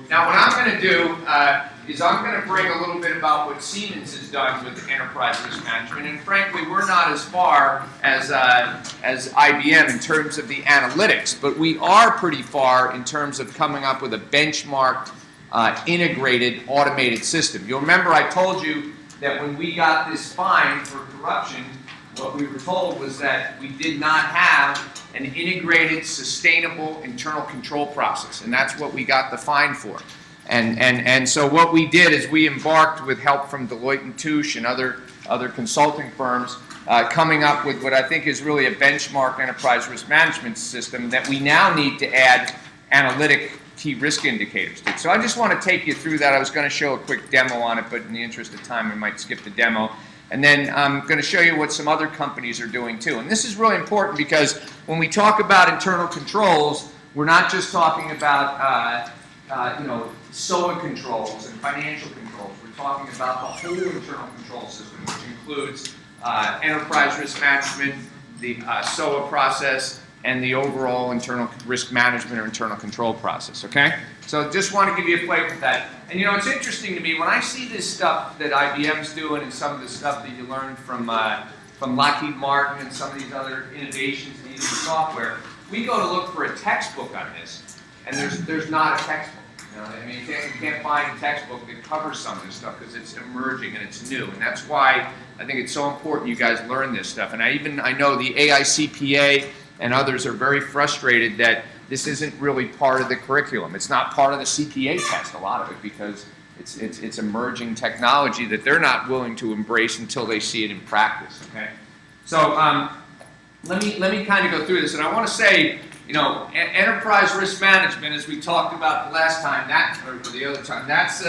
Now what I'm going to do is I'm going to bring a little bit about what Siemens has done with enterprise risk management, and frankly we're not as far as IBM in terms of the analytics, but we are pretty far in terms of coming up with a benchmarked, integrated, automated system. You'll remember I told you that when we got this fine for corruption, what we were told was that we did not have an integrated, sustainable internal control process, and that's what we got the fine for. And so what we did is we embarked with help from Deloitte and Touche and other consulting firms, coming up with what I think is really a benchmark enterprise risk management system that we now need to add analytic key risk indicators to. So I just want to take you through that. I was going to show a quick demo on it, but in the interest of time, I might skip the demo. And then I'm going to show you what some other companies are doing too. And this is really important because when we talk about internal controls, we're not just talking about SOA controls and financial controls. We're talking about the whole internal control system, which includes enterprise risk management, the SOA process, and the overall internal risk management or internal control process, okay? So just want to give you a flavor of that. And it's interesting to me, when I see this stuff that IBM's doing and some of the stuff that you learned from Lockheed Martin and some of these other innovations in using software, we go to look for a textbook on this, and there's not a textbook. I mean, you can't find a textbook that covers some of this stuff because it's emerging and it's new, and that's why I think it's so important you guys learn this stuff. And I know the AICPA and others are very frustrated that this isn't really part of the curriculum. It's not part of the CPA test, a lot of it, because it's emerging technology that they're not willing to embrace until they see it in practice. Okay, so let me kind of go through this, and I want to say, enterprise risk management, as we talked about the last time, or the other time, that's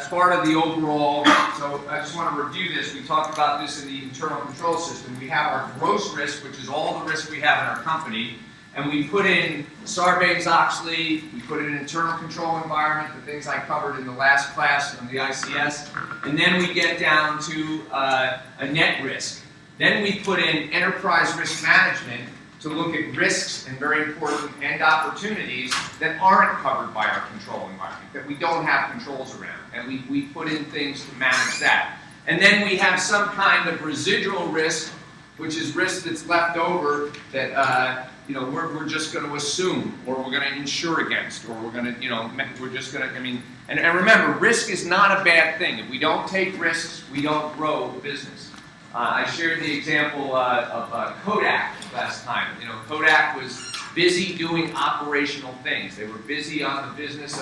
part of the overall. So I just want to review this. We talked about this in the internal control system. We have our gross risk, which is all the risk we have in our company, and we put in Sarbanes-Oxley, we put in an internal control environment, the things I covered in the last class on the ICS, and then we get down to a net risk. Then we put in enterprise risk management to look at risks and, very important, and opportunities that aren't covered by our control environment, that we don't have controls around, and we put in things to manage that. And then we have some kind of residual risk, which is risk that's left over that we're just going to assume, or we're going to insure against, or we're going to, we're just going to, and remember, risk is not a bad thing. If we don't take risks, we don't grow the business. I shared the example of Kodak last time. Kodak was busy doing operational things. They were busy on the business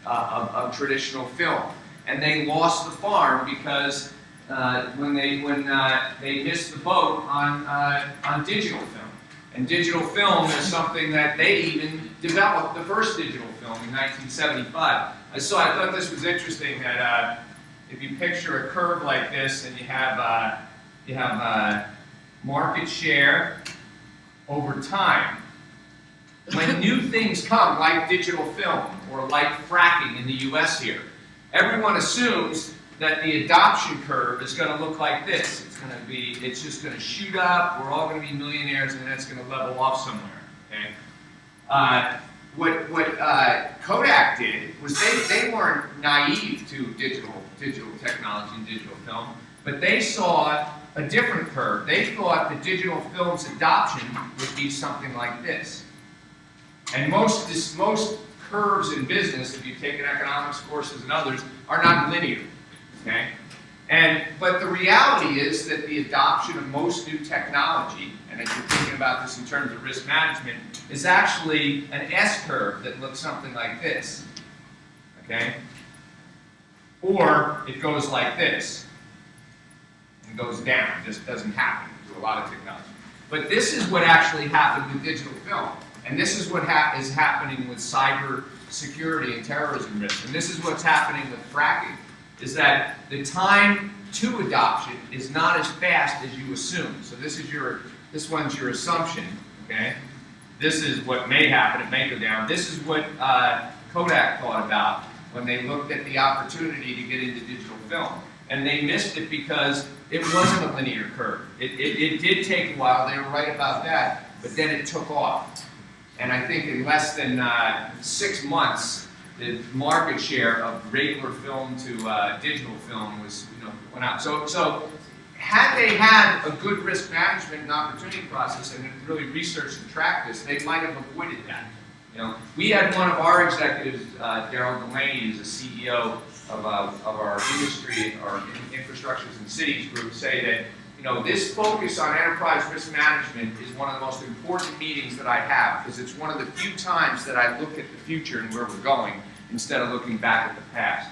of traditional film, and they lost the farm because when they missed the boat on digital film. And digital film is something that they even developed the first digital film in 1975. So I thought this was interesting that if you picture a curve like this, and you have market share over time. When new things come, like digital film or like fracking in the US here, everyone assumes that the adoption curve is going to look like this. It's just going to shoot up, we're all going to be millionaires, and then it's going to level off somewhere. Okay? What Kodak did was they weren't naive to digital technology and digital film, but they saw a different curve. They thought the digital film's adoption would be something like this. And most curves in business, if you've taken economics courses and others, are not linear. Okay? But the reality is that the adoption of most new technology, and as you're thinking about this in terms of risk management, is actually an S-curve that looks something like this. Okay? Or it goes like this. Goes down. It just doesn't happen to a lot of technology. But this is what actually happened with digital film. And this is what is happening with cyber security and terrorism risk. And this is what's happening with fracking, is that the time to adoption is not as fast as you assume. So this one's your assumption, okay? This is what may happen, it may go down. This is what Kodak thought about when they looked at the opportunity to get into digital film. And they missed it because it wasn't a linear curve. It did take a while, they were right about that, but then it took off. And I think in less than 6 months, the market share of regular film to digital film was, went up. So had they had a good risk management and opportunity process and really researched and tracked this, they might have avoided that. We had one of our executives, Daryl Delaney, who's the CEO of our industry, our infrastructures and cities group, say that this focus on enterprise risk management is one of the most important meetings that I have, because it's one of the few times that I look at the future and where we're going instead of looking back at the past.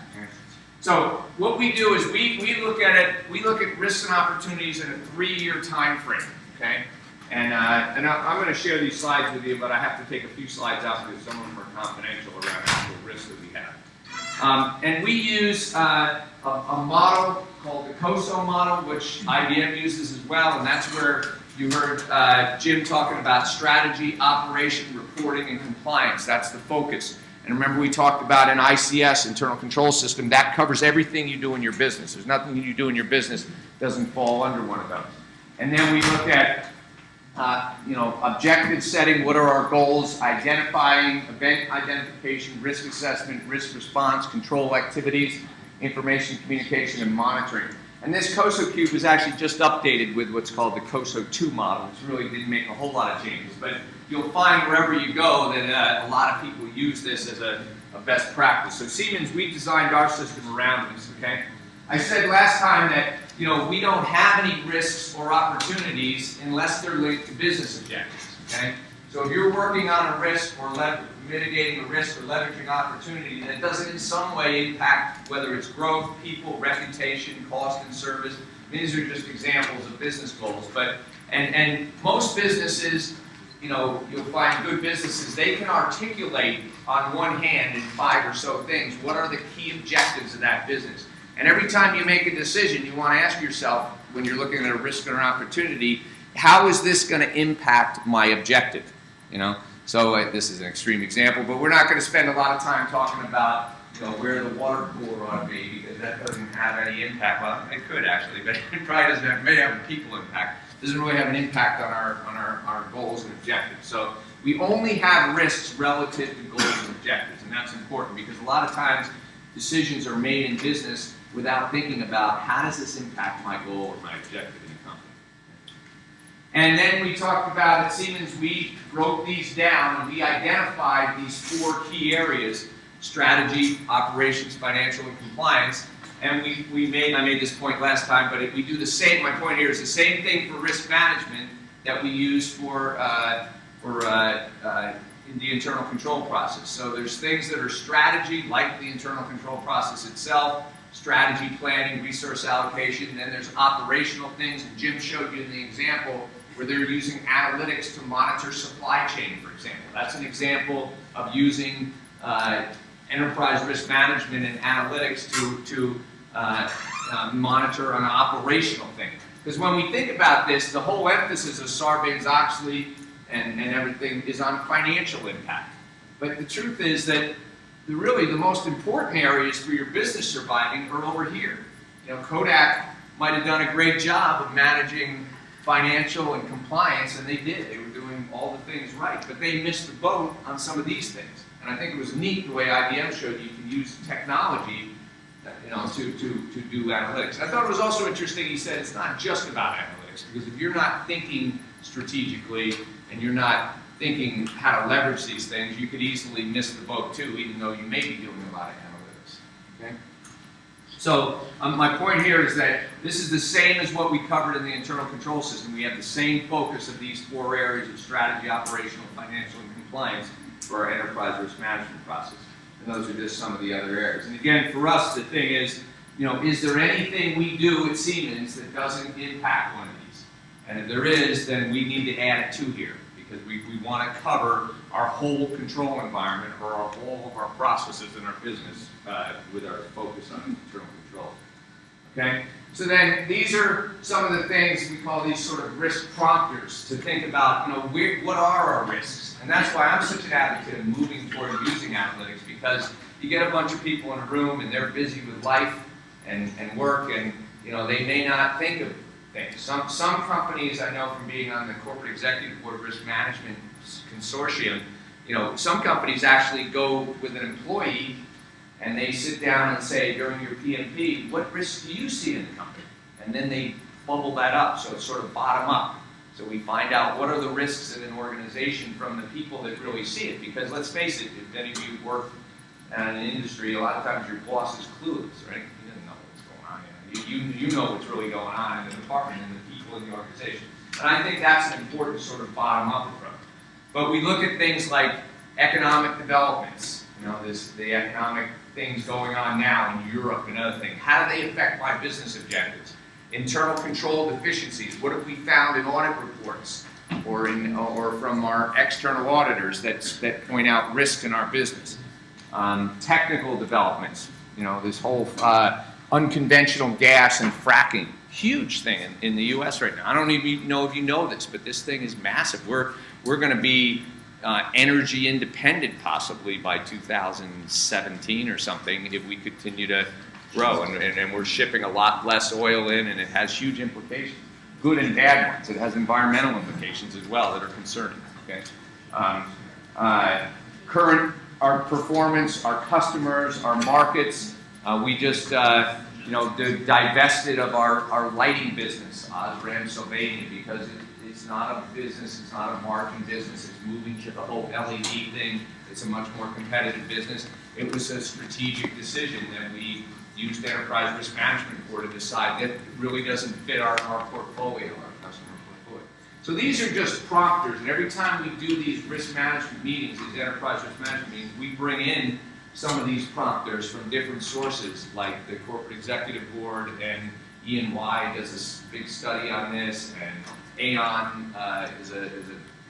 So what we do is we look at risks and opportunities in a 3-year time frame, okay? And I'm going to share these slides with you, but I have to take a few slides out because some of them are confidential around actual risks that we have. And we use a model called the COSO model, which IBM uses as well, and that's where you heard Jim talking about strategy, operation, reporting, and compliance. That's the focus. And remember, we talked about an ICS, internal control system, that covers everything you do in your business. There's nothing you do in your business that doesn't fall under one of those. And then we look at objective setting, what are our goals, identifying, event identification, risk assessment, risk response, control activities, information communication, and monitoring. And this COSO Cube was actually just updated with what's called the COSO 2 model, which really didn't make a whole lot of changes. But you'll find wherever you go that a lot of people use this as a best practice. So Siemens, we designed our system around this, okay? I said last time that we don't have any risks or opportunities unless they're linked to business objectives, okay? So if you're working on a risk or mitigating a risk or leveraging opportunity that doesn't in some way impact whether it's growth, people, reputation, cost, and service, these are just examples of business goals. But and most businesses, you'll find good businesses, they can articulate on one hand in 5 or so things what are the key objectives of that business. And every time you make a decision, you want to ask yourself, when you're looking at a risk or an opportunity, how is this going to impact my objective? So this is an extreme example, but we're not going to spend a lot of time talking about where the water cooler ought to be, because that doesn't have any impact. Well, it could actually, but it probably doesn't have, may have a people impact. It doesn't really have an impact on our goals and objectives. So we only have risks relative to goals and objectives, and that's important because a lot of times decisions are made in business without thinking about how does this impact my goal or my objective in the company. And then we talked about at Siemens, we broke these down and we identified these 4 key areas: strategy, operations, financial, and compliance. And I made this point last time, but we do the same. My point here is the same thing for risk management that we use for in the internal control process. So there's things that are strategy, like the internal control process itself, strategy, planning, resource allocation. Then there's operational things. And Jim showed you in the example where they're using analytics to monitor supply chain, for example. That's an example of using enterprise risk management and analytics to monitor an operational thing. Because when we think about this, the whole emphasis of Sarbanes-Oxley and everything is on financial impact. But the truth is that really the most important areas for your business surviving are over here. Kodak might have done a great job of managing financial and compliance, and they did. They were doing all the things right, but they missed the boat on some of these things. And I think it was neat the way IBM showed you can use technology to do analytics. I thought it was also interesting, he said it's not just about analytics, because if you're not thinking strategically and you're not thinking how to leverage these things, you could easily miss the boat too, even though you may be doing a lot of analytics. Okay? So my point here is that this is the same as what we covered in the internal control system. We have the same focus of these 4 areas of strategy, operational, financial, and compliance for our enterprise risk management process. And those are just some of the other areas. And again, for us, the thing is there anything we do at Siemens that doesn't impact one of these? And if there is, then we need to add it to here, because we want to cover our whole control environment or all of our processes in our business with our focus on internal control. Okay? So then these are some of the things we call these sort of risk prompters to think about, what are our risks? And that's why I'm such an advocate of moving toward using analytics, because you get a bunch of people in a room and they're busy with life and work, and they may not think of things. Some companies I know from being on the corporate executive board of risk management consortium, You know, some companies actually go with an employee and they sit down and say, during your PMP, what risks do you see in the company? And then they bubble that up, so it's sort of bottom up. So we find out what are the risks in an organization from the people that really see it. Because let's face it, if any of you work in an industry, a lot of times your boss is clueless, right? He doesn't know what's going on. You know what's really going on in the department and the people in the organization. And I think that's an important sort of bottom-up approach. But we look at things like economic developments, you know, the economic things going on now in Europe and other things. How do they affect my business objectives? Internal control deficiencies. What have we found in audit reports or from our external auditors that point out risks in our business? Technical developments. You know, this whole unconventional gas and fracking. Huge thing in the U.S. right now. I don't even know if you know this, but this thing is massive. We're going to be energy independent possibly by 2017 or something if we continue to grow. And we're shipping a lot less oil in, and it has huge implications, good and bad ones. It has environmental implications as well that are concerning. Okay, our performance, our customers, our markets. We just divested of our lighting business, Osram Sylvania, because it's not a business, it's not a margin business, it's moving to the whole LED thing. It's a much more competitive business. It was a strategic decision that we used enterprise risk management for to decide that really doesn't fit our portfolio, our customer portfolio. So these are just prompters, and every time we do these risk management meetings, these enterprise risk management meetings, we bring in some of these prompters from different sources, like the Corporate Executive Board, and E&Y does a big study on this, and Aon is a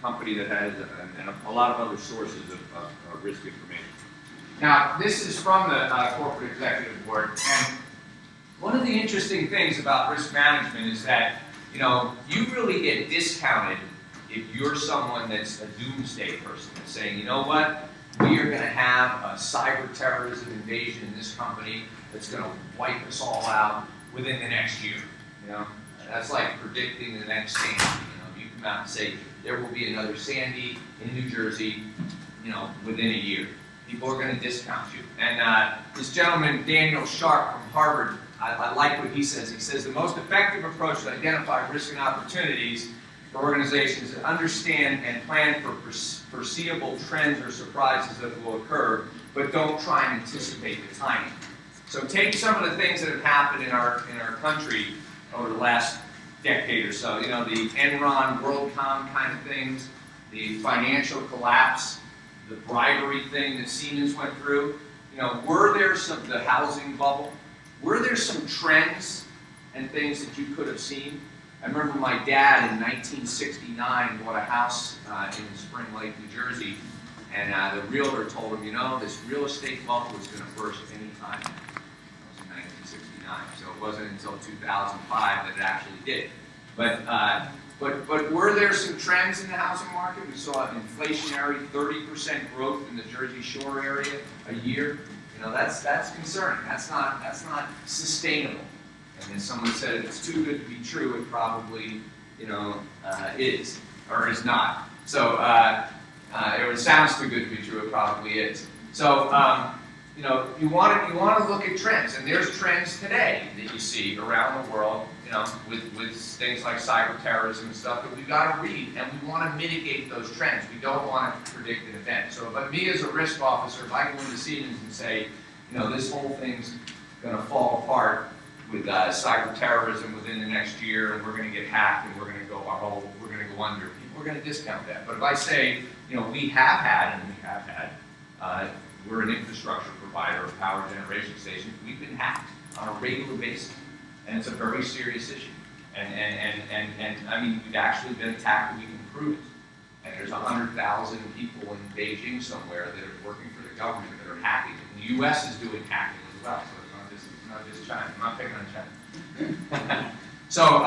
company that has and a lot of other sources of risk information. Now, this is from the Corporate Executive Board, and one of the interesting things about risk management is that, you know, you really get discounted if you're someone that's a doomsday person that's saying, you know what, we are going to have a cyber terrorism invasion in this company that's going to wipe us all out within the next year. You know, that's like predicting the next Sandy. You know, you come out and say there will be another Sandy in New Jersey, you know, within a year. People are going to discount you. And this gentleman, Daniel Sharp from Harvard, I like what he says. He says the most effective approach to identify risk and opportunities for organizations is to understand and plan for foreseeable trends or surprises that will occur, but don't try and anticipate the timing. So take some of the things that have happened in our country over the last decade or so. You know, the Enron, WorldCom kind of things, the financial collapse, the bribery thing that Siemens went through. You know, the housing bubble, were there some trends and things that you could have seen? I remember my dad in 1969 bought a house in Spring Lake, New Jersey, and the realtor told him, you know, this real estate bubble was going to burst any time. That was in 1969, so it wasn't until 2005 that it actually did. But were there some trends in the housing market? We saw an inflationary 30% growth in the Jersey Shore area a year. You know, that's concerning. That's not sustainable. And as someone said, if it's too good to be true, it probably, you know, is or is not. So it sounds too good to be true. It probably is. So you know, you want to look at trends, and there's trends today that you see around the world. You know, with things like cyber terrorism and stuff that we've got to read, and we want to mitigate those trends. We don't want to predict an event. So, but me as a risk officer, if I go into Siemens and say, you know, this whole thing's going to fall apart with cyber terrorism within the next year, and we're going to get hacked, and we're going to go under. People are going to discount that. But if I say, you know, we have had, we're an infrastructure provider of power generation stations. We've been hacked on a regular basis, and it's a very serious issue. And I mean, we've actually been attacked, and we can prove it. And there's 100,000 people in Beijing somewhere that are working for the government that are hacking. And the U.S. is doing hacking as well. So it's not just China. I'm not picking on China. So,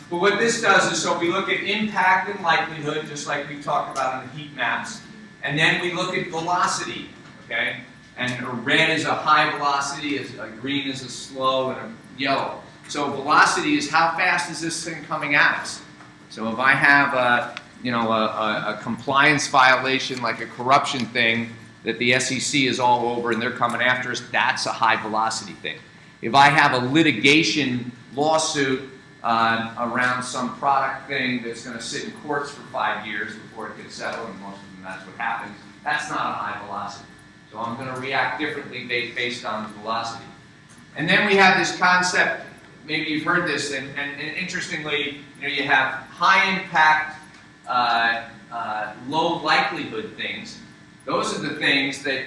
but what this does is, so we look at impact and likelihood, just like we talked about on the heat maps, and then we look at velocity, okay? And red is a high velocity, a green is a slow, and a yellow. So velocity is how fast is this thing coming at us? So if I have you know, a compliance violation like a corruption thing that the SEC is all over and they're coming after us, that's a high velocity thing. If I have a litigation lawsuit around some product thing that's going to sit in courts for 5 years before it gets settled, and most of them that's what happens, that's not a high velocity. So I'm going to react differently based on the velocity. And then we have this concept, maybe you've heard this, and interestingly, you know, you have high impact, low likelihood things. Those are the things that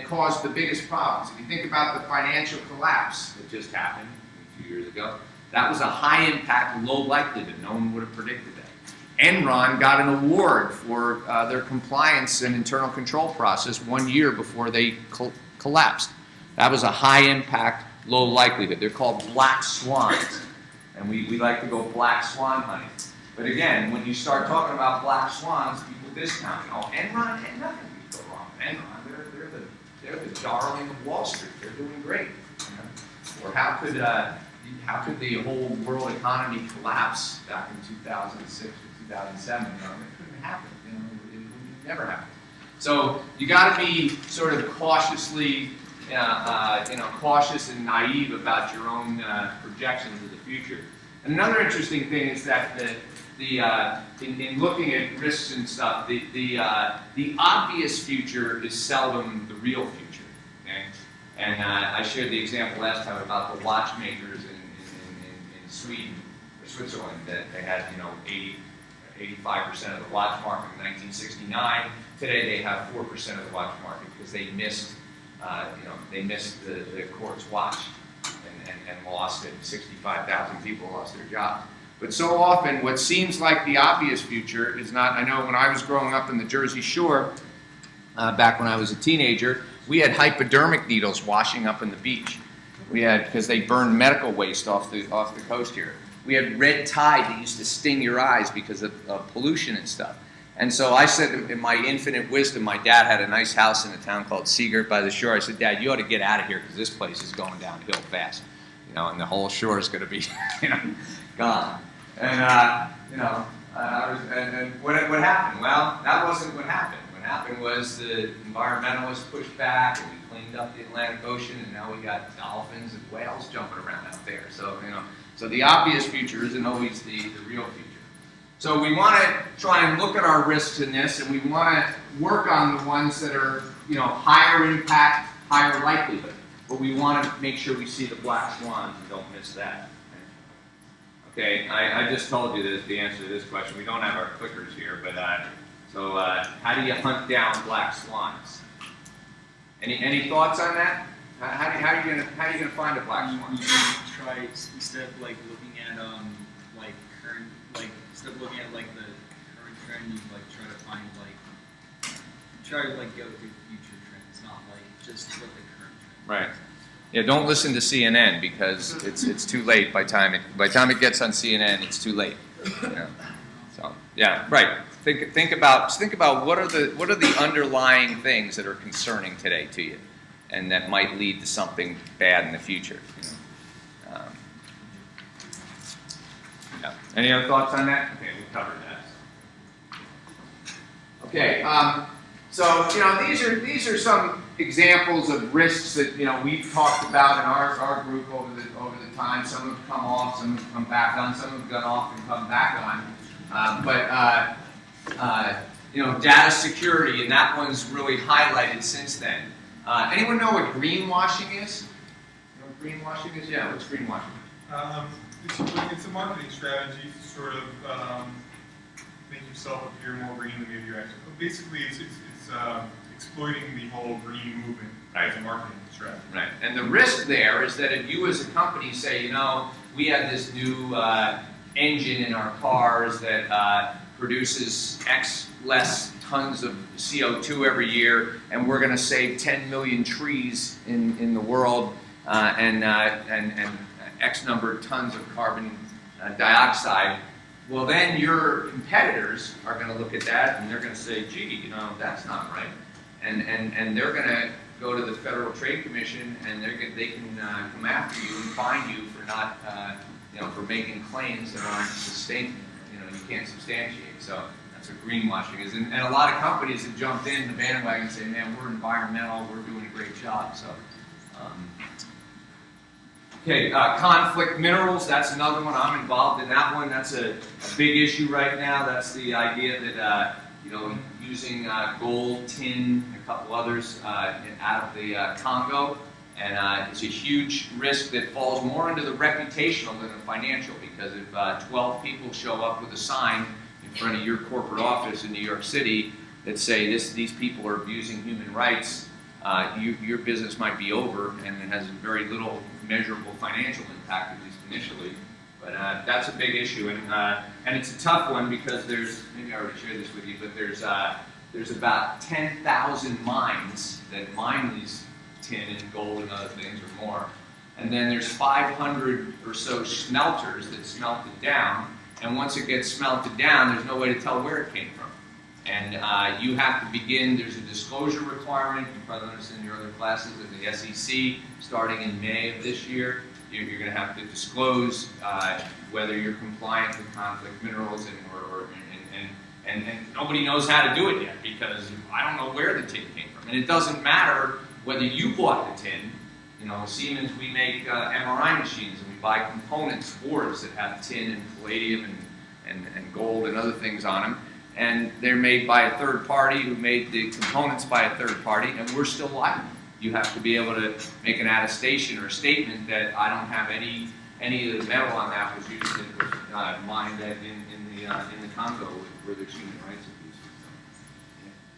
cause the biggest problems. If you think about the financial collapse that just happened a few years ago, that was a high impact, low likelihood. No one would have predicted that. Enron got an award for their compliance and internal control process 1 year before they collapsed. That was a high impact, low likelihood. They're called black swans. And we like to go black swan hunting. But again, when you start talking about black swans, people discount it. Oh, Enron, nothing can go wrong with Enron. They're the darling of Wall Street. They're doing great. You know? Or how could the whole world economy collapse back in 2006 or 2007? You know, it couldn't happen. You know, it would never happen. So you got to be sort of cautiously, you know, cautious and naive about your own projections of the future. And another interesting thing is that in looking at risks and stuff, the obvious future is seldom the real future. Okay? And I shared the example last time about the watchmakers in Sweden or Switzerland that they had, you know, 85% of the watch market in 1969. Today they have 4% of the watch market because they missed, you know, they missed the court's watch and lost it. 65,000 people lost their jobs. But so often, what seems like the obvious future is not. I know when I was growing up in the Jersey Shore, back when I was a teenager, we had hypodermic needles washing up in the beach. We had, because they burned medical waste off the coast here. We had red tide that used to sting your eyes because of pollution and stuff. And so I said, in my infinite wisdom, my dad had a nice house in a town called Seagirt by the shore. I said, Dad, you ought to get out of here because this place is going downhill fast. You know, and the whole shore is going to be, you know, gone. And you know, and what happened? Well, that wasn't what happened. What happened was the environmentalists pushed back, and we cleaned up the Atlantic Ocean, and now we got dolphins and whales jumping around out there. So you know, so the obvious future isn't always the real future. So we want to try and look at our risks in this, and we want to work on the ones that are, you know, higher impact, higher likelihood. But we want to make sure we see the black swans and don't miss that. Okay, I just told you the answer to this question. We don't have our clickers here, but how do you hunt down black swans? Any thoughts on that? How are you gonna find a black swan? You try, instead of like looking at like current, like instead of looking at like the current trend, you like try to find like go through future trends, not like just what the current trend. Right. Yeah, don't listen to CNN because it's too late by the time it gets on CNN, it's too late. You know? So yeah, right. Think about what are the underlying things that are concerning today to you, and that might lead to something bad in the future. You know? Yeah. Any other thoughts on that? Okay, we covered that. Okay. So you know, these are some examples of risks that, you know, we've talked about in our group over the time. Some have come off, some have come back on, some have gone off and come back on. You know, data security, and that one's really highlighted since then. Anyone know what greenwashing is? You know what greenwashing is? Yeah, what's greenwashing? It's a marketing strategy to sort of make yourself appear more green than maybe you actually. Basically, it's exploiting the whole green movement as a marketing strategy. Right. And the risk there is that if you as a company say, you know, we have this new engine in our cars that produces X less tons of CO2 every year, and we're going to save 10 million trees in the world and X number of tons of carbon dioxide. Well, then your competitors are going to look at that and they're going to say, gee, you know, that's not right. And they're going to go to the Federal Trade Commission and they can come after you and fine you for not, you know, for making claims that aren't sustained, you know, you can't substantiate. So it's a greenwashing. And a lot of companies have jumped in the bandwagon and say, man, we're environmental, we're doing a great job. So, okay, conflict minerals, that's another one. I'm involved in that one. That's a big issue right now. That's the idea that, you know, using gold, tin, and a couple others out of the Congo. And it's a huge risk that falls more into the reputational than the financial, because if 12 people show up with a sign in front of your corporate office in New York City that say these people are abusing human rights, your business might be over, and it has very little measurable financial impact, at least initially. But that's a big issue, and it's a tough one because maybe I already shared this with you, but there's about 10,000 mines that mine these tin and gold and other things or more. And then there's 500 or so smelters that smelt it down, and once it gets smelted down, there's no way to tell where it came from. And you have to begin, there's a disclosure requirement, you probably learned this in your other classes at the SEC, starting in May of this year. You're going to have to disclose whether you're compliant with conflict minerals, and nobody knows how to do it yet, because I don't know where the tin came from. And it doesn't matter whether you bought the tin. You know, Siemens, we make MRI machines, and we buy components, boards that have tin and palladium and gold and other things on them. And they're made by a third party who made the components by a third party, and we're still liable. You have to be able to make an attestation or a statement that I don't have any of the metal on that was used in mined in the Congo where there's human rights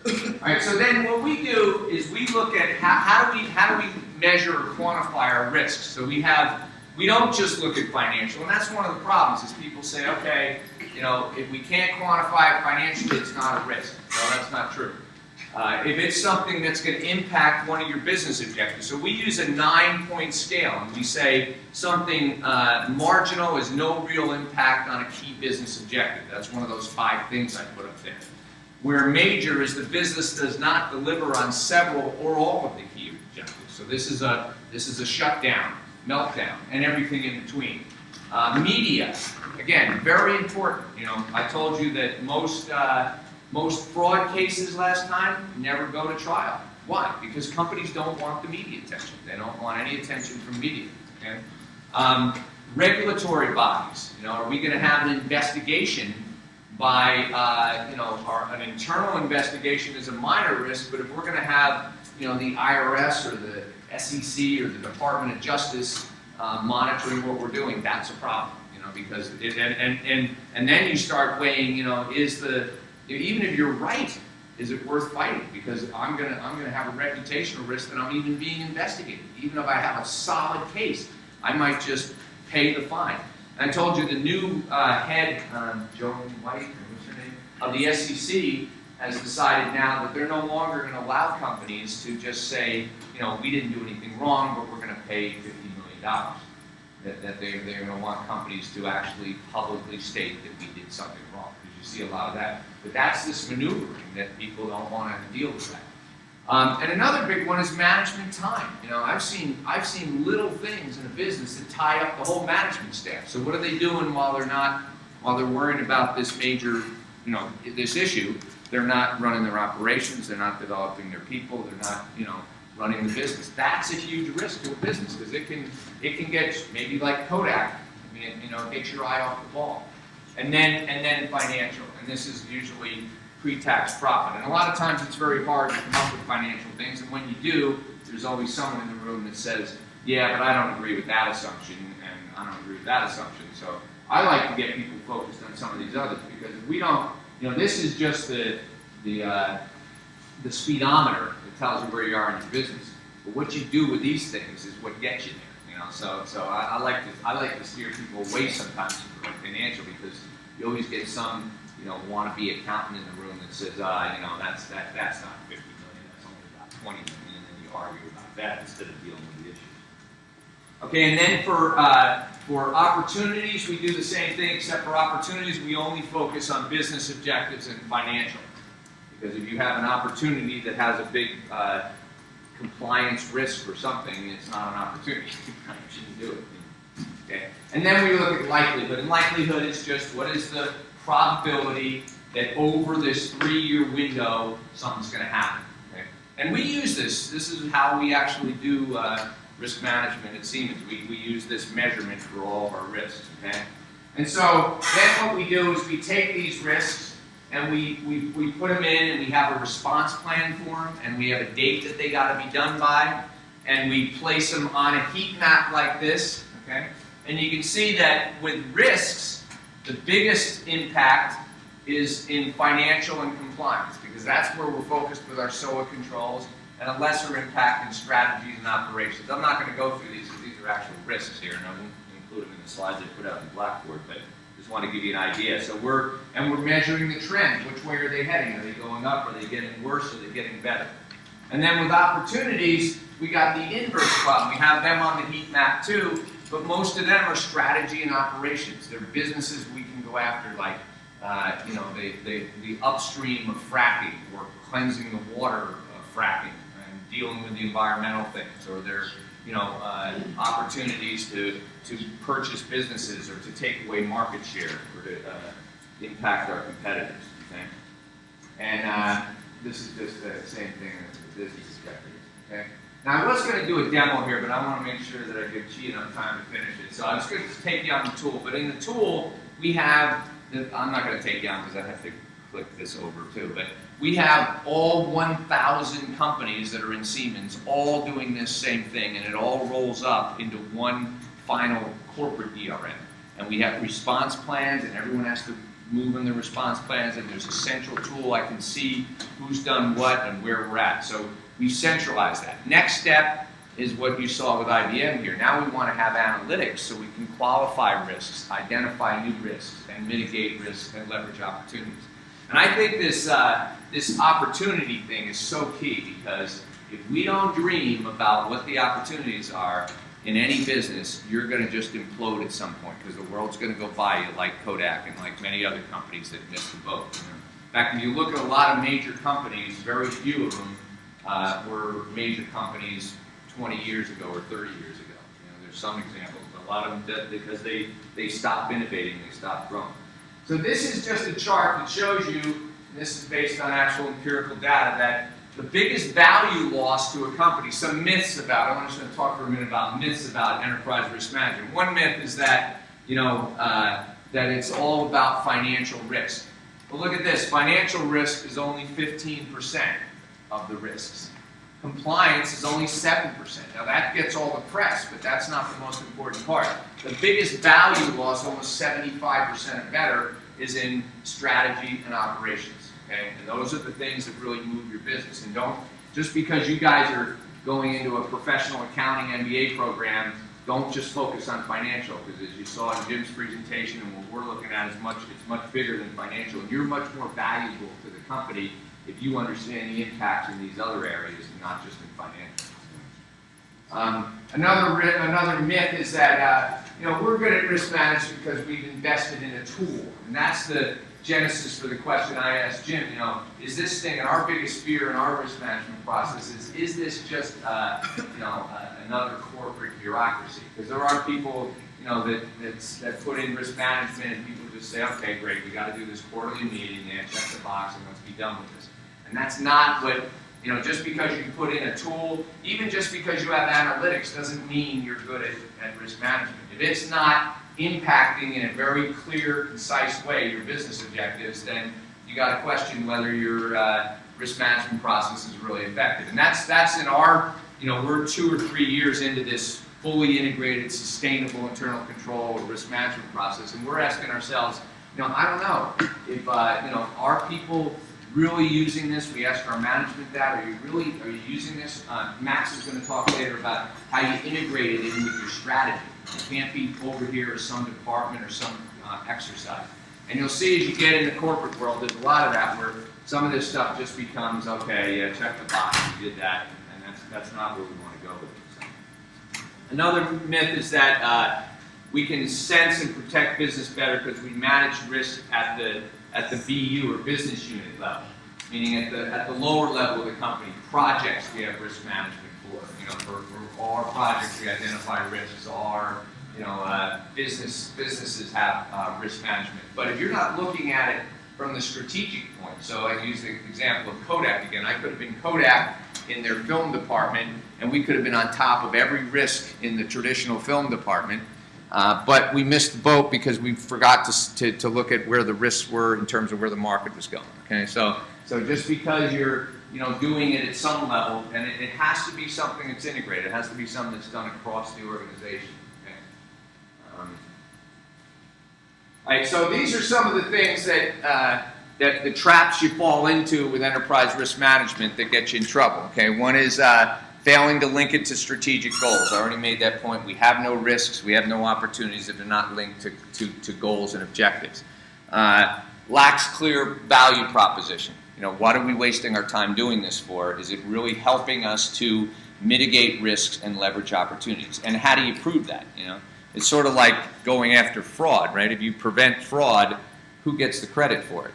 abuse. All right, so then what we do is we look at how do we measure or quantify our risks. So we don't just look at financial, and that's one of the problems is people say, okay, you know, if we can't quantify it financially, it's not a risk. No, that's not true. If it's something that's going to impact one of your business objectives, so we use a 9-point scale, and we say something marginal has no real impact on a key business objective. That's one of those 5 things I put up there. Where major is the business does not deliver on several or all of the key objectives. So this is a shutdown, meltdown, and everything in between. Media, again, very important. You know, I told you that most fraud cases last time never go to trial. Why? Because companies don't want the media attention. They don't want any attention from media. Okay? Regulatory bodies. You know, are we going to have an investigation by, you know, an internal investigation is a minor risk, but if we're going to have, you know, the IRS or the SEC or the Department of Justice monitoring what we're doing, that's a problem. You know, because and then you start weighing, you know, even if you're right, is it worth fighting? Because I'm gonna have a reputational risk that I'm even being investigated. Even if I have a solid case, I might just pay the fine. And I told you the new head, Joan White, what's her name, of the SEC has decided now that they're no longer going to allow companies to just say, you know, we didn't do anything wrong, but we're going to pay $50 million. That they're going to want companies to actually publicly state that we did something wrong. Because you see a lot of that. But that's this maneuvering that people don't want to deal with that. And another big one is management time. You know, I've seen little things in a business that tie up the whole management staff. So what are they doing while they're worrying about this major, you know, this issue? They're not running their operations. They're not developing their people. They're not, you know, running the business. That's a huge risk to a business because it can get maybe like Kodak. I mean, you know, get your eye off the ball. And then financial. And this is usually pre-tax profit. And a lot of times it's very hard to come up with financial things, and when you do, there's always someone in the room that says, yeah, but I don't agree with that assumption, and I don't agree with that assumption. So I like to get people focused on some of these others, because if we don't, you know, this is just the speedometer that tells you where you are in your business. But what you do with these things is what gets you there, you know. So I like to steer people away sometimes from financial, because you always get some, you know, wannabe accountant in the room that says, you know, that's not 50 million, that's only about 20 million, and then you argue about that instead of dealing with the issues. Okay, and then for opportunities, we do the same thing, except for opportunities, we only focus on business objectives and financial. Because if you have an opportunity that has a big compliance risk or something, it's not an opportunity. You shouldn't do it. Okay, and then we look at likelihood. And likelihood is just what is the probability that over this 3-year window, something's going to happen. Okay? And we use this. This is how we actually do risk management at Siemens. We use this measurement for all of our risks. Okay? And so then what we do is we take these risks and we put them in, and we have a response plan for them, and we have a date that they got to be done by, and we place them on a heat map like this. Okay? And you can see that with risks, the biggest impact is in financial and compliance, because that's where we're focused with our SOA controls, and a lesser impact in strategies and operations. I'm not going to go through these, because these are actual risks here, and I won't include them in the slides I put out in Blackboard, but just want to give you an idea. So we're measuring the trend. Which way are they heading? Are they going up? Are they getting worse? Are they getting better? And then with opportunities, we got the inverse problem. We have them on the heat map too, but most of them are strategy and operations. They're businesses we can go after, like the upstream of fracking, or cleansing the water of fracking, and dealing with the environmental things, or they're opportunities to purchase businesses, or to take away market share, or to impact our competitors. Okay? And this is just the same thing as the business objectives. Okay? Now I was going to do a demo here, but I want to make sure that I give Chi enough time to finish it. So I was going to take you on the tool, but in the tool we have, I'm not going to take you on because I have to click this over too, but we have all 1,000 companies that are in Siemens all doing this same thing, and it all rolls up into one final corporate ERM. And we have response plans, and everyone has to move in the response plans, and there's a central tool I can see who's done what and where we're at. So we centralize that. Next step is what you saw with IBM here. Now we want to have analytics so we can qualify risks, identify new risks, and mitigate risks and leverage opportunities. And I think this opportunity thing is so key, because if we don't dream about what the opportunities are in any business, you're going to just implode at some point, because the world's going to go by you, like Kodak and like many other companies that missed the boat. In fact, if you look at a lot of major companies, very few of them were major companies 20 years ago or 30 years ago. There's some examples, but a lot of them did because they stopped innovating, they stopped growing. So this is just a chart that shows you, and this is based on actual empirical data, that the biggest value loss to a company, some myths about, I'm just going to talk for a minute about myths about enterprise risk management. One myth is that, that it's all about financial risk. Well, look at this, financial risk is only 15% of the risks. Compliance is only 7%. Now that gets all the press, but that's not the most important part. The biggest value loss, almost 75% or better, is in strategy and operations. Okay? And those are the things that really move your business. And don't, just because you guys are going into a professional accounting MBA program, don't just focus on financial, because as you saw in Jim's presentation and what we're looking at, it's much bigger than financial. And you're much more valuable to the company if you understand the impacts in these other areas and not just in financial. Another myth is that we're good at risk management because we've invested in a tool, and that's the genesis for the question I asked Jim. Is this thing, and our biggest fear in our risk management process is this just another corporate bureaucracy? Because there are people that put in risk management, and people just say, okay, great, we got to do this quarterly meeting, and check the box, and let's be done with this. And that's not what, just because you put in a tool, even just because you have analytics, doesn't mean you're good at risk management. If it's not impacting in a very clear, concise way your business objectives, then you got to question whether your risk management process is really effective. And that's in our, we're 2 or 3 years into this fully integrated, sustainable internal control risk management process, and we're asking ourselves, I don't know if are people really using this? We asked our management that. Are you using this? Max is going to talk later about how you integrate it in with your strategy. It can't be over here as some department or some exercise. And you'll see as you get in the corporate world, there's a lot of that where some of this stuff just becomes, okay, yeah, check the box, you did that, and that's not where we want to go with it. So. Another myth is that we can sense and protect business better because we manage risk at the BU or business unit level, meaning at the lower level of the company. Projects we have risk management for. For all our projects we identify risks. Our businesses have risk management. But if you're not looking at it from the strategic point. So I use the example of Kodak again. I could have been Kodak in their film department, and we could have been on top of every risk in the traditional film department, but we missed the boat because we forgot to look at where the risks were in terms of where the market was going. Okay, so just because you're doing it at some level, and it has to be something that's integrated. It has to be something that's done across the organization. Okay. All right, so these are some of the things that the traps you fall into with enterprise risk management that get you in trouble. Okay, one is failing to link it to strategic goals. I already made that point. We have no risks. We have no opportunities if they're not linked to goals and objectives. Lacks clear value proposition. What are we wasting our time doing this for? Is it really helping us to mitigate risks and leverage opportunities? And how do you prove that? It's sort of like going after fraud, right? If you prevent fraud, who gets the credit for it?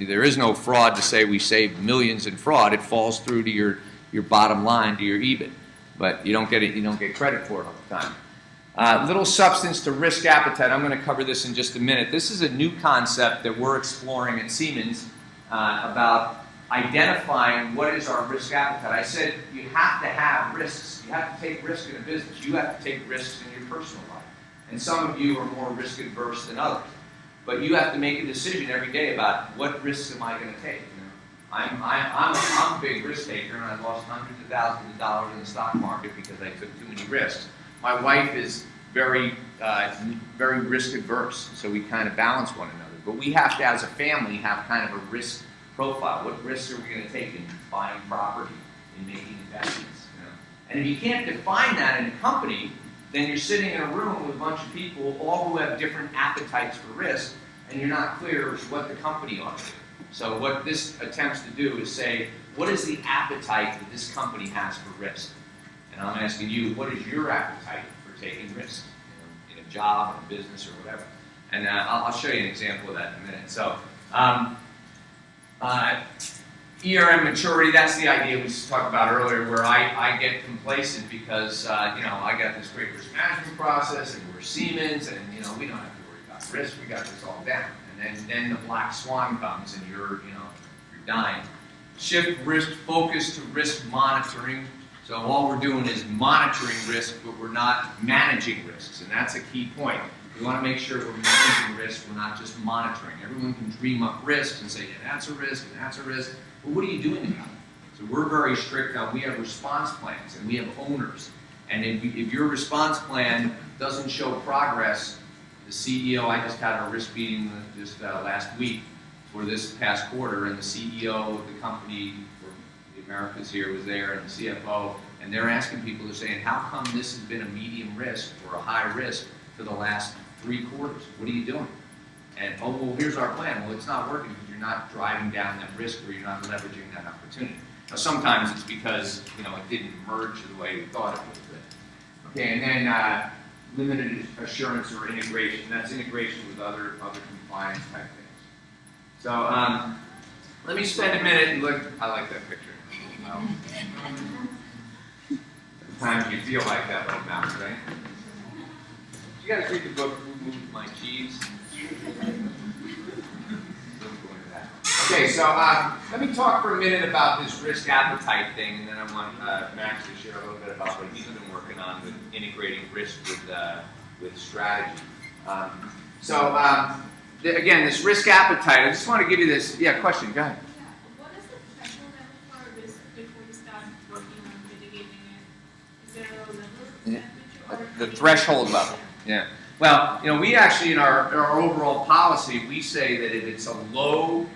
There is no fraud to say we saved millions in fraud. It falls through to your bottom line, to your EBIT, but you don't get credit for it all the time. Little substance to risk appetite. I'm going to cover this in just a minute. This is a new concept that we're exploring at Siemens about identifying what is our risk appetite. I said you have to have risks. You have to take risk in a business. You have to take risks in your personal life. And some of you are more risk adverse than others. But you have to make a decision every day about what risks am I going to take. I'm a big risk taker, and I lost hundreds of thousands of dollars in the stock market because I took too many risks. My wife is very risk adverse, so we kind of balance one another. But we have to, as a family, have kind of a risk profile. What risks are we going to take in buying property, in making investments? And if you can't define that in a company, then you're sitting in a room with a bunch of people, all who have different appetites for risk, and you're not clear what the company ought to do. So what this attempts to do is say, what is the appetite that this company has for risk? And I'm asking you, what is your appetite for taking risks in a job, in a business, or whatever? And I'll show you an example of that in a minute. So ERM maturity, that's the idea we talked about earlier, where I get complacent because I got this great risk management process, and we're Siemens, and we don't have to worry about risk. We got this all down. And then the black swan comes, and you're dying. Shift risk focus to risk monitoring. So all we're doing is monitoring risk, but we're not managing risks, and that's a key point. We want to make sure we're managing risk, we're not just monitoring. Everyone can dream up risks and say, yeah, that's a risk, and that's a risk. But what are you doing about it? So we're very strict on, we have response plans, and we have owners. And if your response plan doesn't show progress, the CEO, I just had a risk meeting just last week for this past quarter, and the CEO of the company for the Americas here was there, and the CFO, and they're asking people, they're saying, how come this has been a medium risk or a high risk for the last 3 quarters? What are you doing? And, oh, well, here's our plan. Well, it's not working because you're not driving down that risk or you're not leveraging that opportunity. Now, sometimes it's because, it didn't merge the way we thought it would. Okay, and then limited assurance or integration. That's integration with other compliance type things. So let me spend a minute and look. I like that picture. Sometimes you feel like that little mouse, right? You guys read the book Who Moved My Cheese? Okay, so let me talk for a minute about this risk appetite thing, and then I want Max to share a little bit about what he's been working on with integrating risk with strategy. Again, this risk appetite, I just want to give you this, question, go ahead. Yeah, what is the threshold level for risk before you start working on mitigating it? Is there a level at which The threshold level, yeah. Well, we actually, in our overall policy, we say that if it's a low,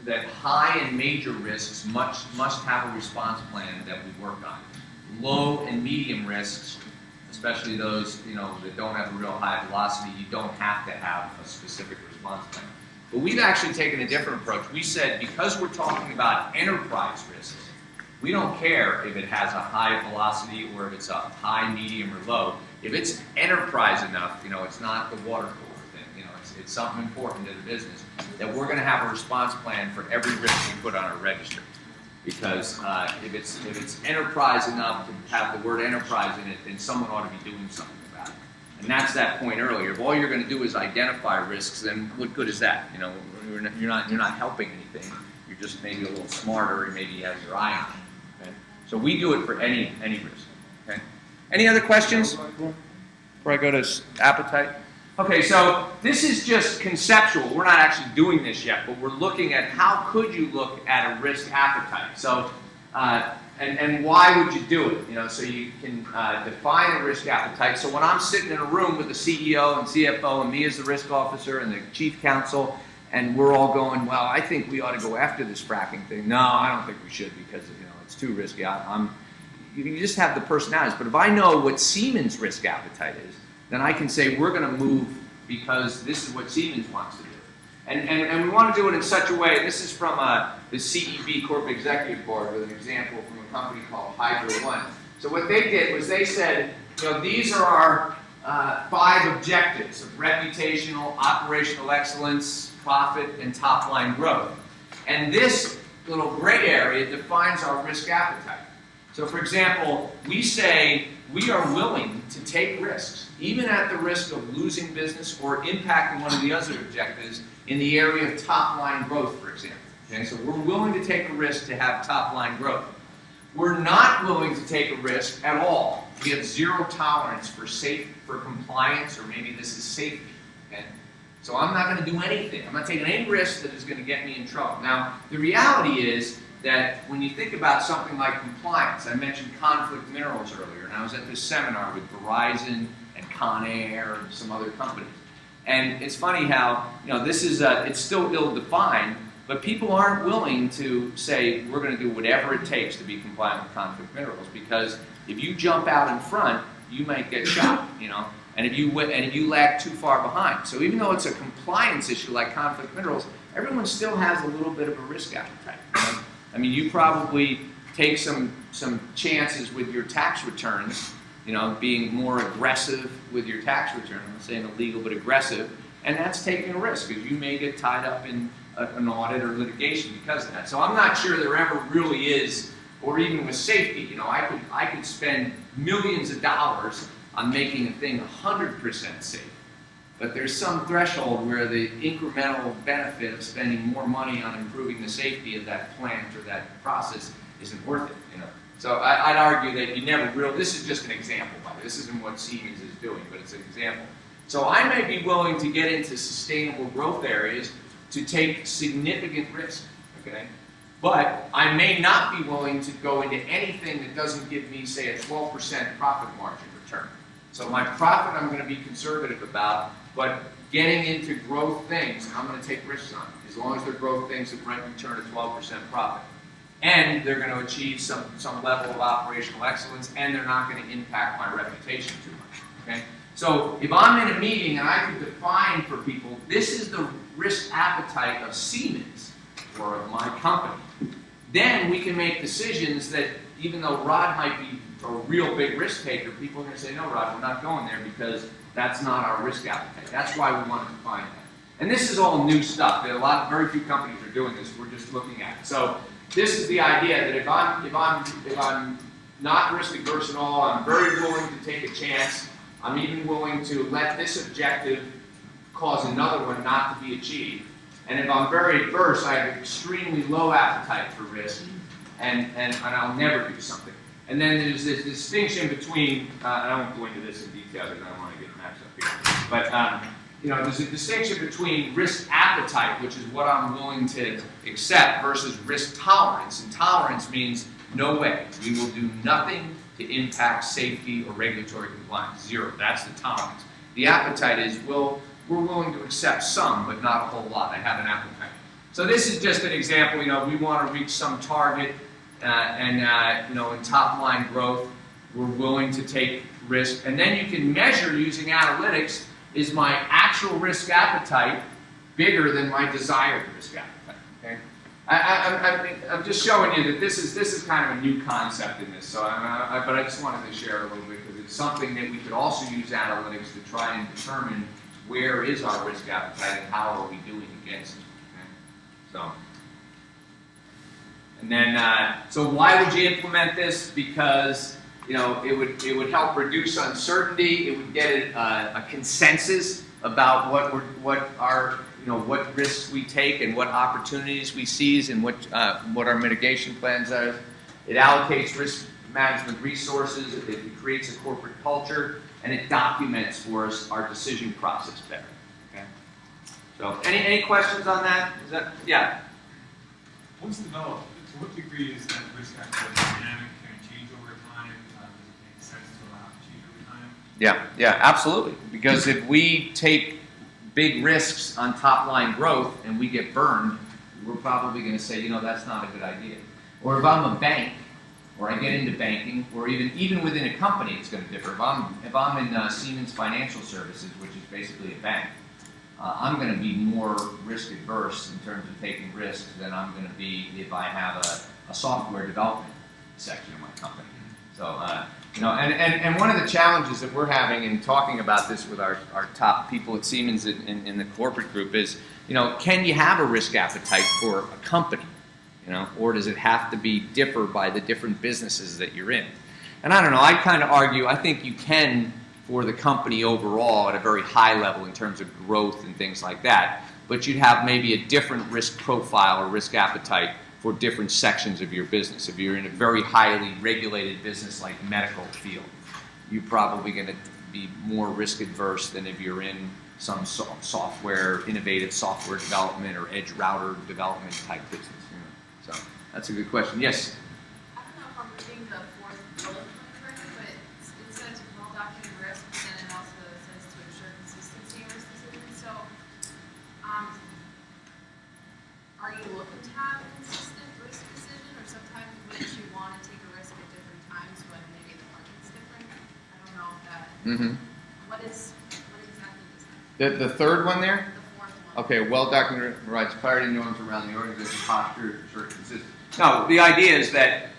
that high and major risks must have a response plan that we work on. Low and medium risks, especially those that don't have a real high velocity, you don't have to have a specific response plan. But we've actually taken a different approach. We said because we're talking about enterprise risks, we don't care if it has a high velocity or if it's a high, medium, or low. If it's enterprise enough, it's not the water cooler thing. It's something important to the business that we're going to have a response plan for every risk we put on our register. Because if it's enterprise enough to have the word enterprise in it, then someone ought to be doing something about it. And that's that point earlier. If all you're going to do is identify risks, then what good is that? You know, you're not helping anything. You're just maybe a little smarter, and maybe you have your eye on it. Okay? So we do it for any risk. Okay? Any other questions before I go to appetite? Okay, so this is just conceptual. We're not actually doing this yet, but we're looking at how could you look at a risk appetite. So, and why would you do it? You know, so you can define a risk appetite. So when I'm sitting in a room with the CEO and CFO and me as the risk officer and the chief counsel, and we're all going, well, I think we ought to go after this fracking thing. No, I don't think we should because it's too risky. You just have the personalities. But if I know what Siemens' risk appetite is, then I can say we're going to move because this is what Siemens wants to do. And we want to do it in such a way, this is from the CEB Corporate Executive Board with an example from a company called Hydro One. So what they did was they said, you know, these are our 5 objectives of reputational, operational excellence, profit, and top-line growth. And this little gray area defines our risk appetite. So for example, we say we are willing to take risks, even at the risk of losing business or impacting one of the other objectives in the area of top-line growth, for example. Okay, so we're willing to take a risk to have top-line growth. We're not willing to take a risk at all. We have zero tolerance for compliance, or maybe this is safety. Okay? So I'm not going to do anything. I'm not taking any risk that is going to get me in trouble. Now, the reality is that when you think about something like compliance, I mentioned conflict minerals earlier, and I was at this seminar with Verizon and Conair and some other companies. And it's funny how, you know, this is, it's still ill-defined, but people aren't willing to say, we're going to do whatever it takes to be compliant with conflict minerals, because if you jump out in front, you might get shot, you know, and if you lag too far behind. So even though it's a compliance issue like conflict minerals, everyone still has a little bit of a risk appetite. You know? I mean, you probably take some chances with your tax returns, you know, being more aggressive with your tax return. I'm not saying illegal, but aggressive, and that's taking a risk because you may get tied up in an audit or litigation because of that. So I'm not sure there ever really is, or even with safety, you know, I could spend millions of dollars on making a thing 100% safe. But there's some threshold where the incremental benefit of spending more money on improving the safety of that plant or that process isn't worth it, you know. So I'd argue that you never really, this is just an example, by the way. This isn't what Siemens is doing, but it's an example. So I may be willing to get into sustainable growth areas to take significant risk, okay? But I may not be willing to go into anything that doesn't give me, say, a 12% profit margin return. So my profit I'm going to be conservative about, but getting into growth things, I'm going to take risks on, as long as they're growth things that might return a 12% profit. And they're going to achieve some level of operational excellence, and they're not going to impact my reputation too much. Okay? So if I'm in a meeting and I can define for people, this is the risk appetite of Siemens or of my company, then we can make decisions that even though Rod might be a real big risk taker, people are going to say, no, Rod, we're not going there because that's not our risk appetite. That's why we want to define that. And this is all new stuff. Very few companies are doing this. We're just looking at it. So this is the idea that if I'm not risk adverse at all, I'm very willing to take a chance. I'm even willing to let this objective cause another one not to be achieved. And if I'm very adverse, I have extremely low appetite for risk, and I'll never do something. And then there's this distinction between, and I won't go into this in detail because I don't want to get maxed up here, but you know, there's a distinction between risk appetite, which is what I'm willing to accept, versus risk tolerance. And tolerance means no way. We will do nothing to impact safety or regulatory compliance. Zero. That's the tolerance. The appetite is, well, we're willing to accept some, but not a whole lot. I have an appetite. So this is just an example. You know, we want to reach some target, you know, in top line growth, we're willing to take risk. And then you can measure using analytics, is my actual risk appetite bigger than my desired risk appetite? Okay? I'm just showing you that this is kind of a new concept in this. So, but I just wanted to share a little bit because it's something that we could also use analytics to try and determine where is our risk appetite and how are we doing against it. Okay? So, and then so why would you implement this? Because it would help reduce uncertainty. It would get a consensus about what risks we take and what opportunities we seize and what our mitigation plans are. It allocates risk management resources. It creates a corporate culture, and it documents for us our decision process better. Okay. So, any questions on that? Yeah. Once developed, to what degree is that risk appetite dynamic? Can it change over time? Does it make sense to allow it to change over time? Yeah, absolutely. Because if we take big risks on top line growth and we get burned, we're probably going to say, that's not a good idea. Or if I'm a bank, or I get into banking, or even within a company, it's going to differ. If I'm in Siemens Financial Services, which is basically a bank, I'm going to be more risk adverse in terms of taking risks than I'm going to be if I have a software development section of my company. So, and one of the challenges that we're having in talking about this with our top people at Siemens in the corporate group is, can you have a risk appetite for a company, or does it have to differ by the different businesses that you're in? And I don't know, I kind of argue, I think you can for the company overall at a very high level in terms of growth and things like that, but you'd have maybe a different risk profile or risk appetite for different sections of your business. If you're in a very highly regulated business like medical field, you're probably going to be more risk adverse than if you're in some innovative software development or edge router development type business. So that's a good question. Yes? I don't know if I'm reading the fourth bullet point correctly, but it says well-documented risk, and then it also says to ensure consistency in risk decisions. So, are you looking to have a consistent risk decision, or sometimes wouldn't you want to take a risk at different times when maybe the market's different? I don't know if that. What exactly is that? The third one there? The fourth one. Okay, well-documented provides clarity and norms around the organization posture, ensure consistency. No, the idea is that,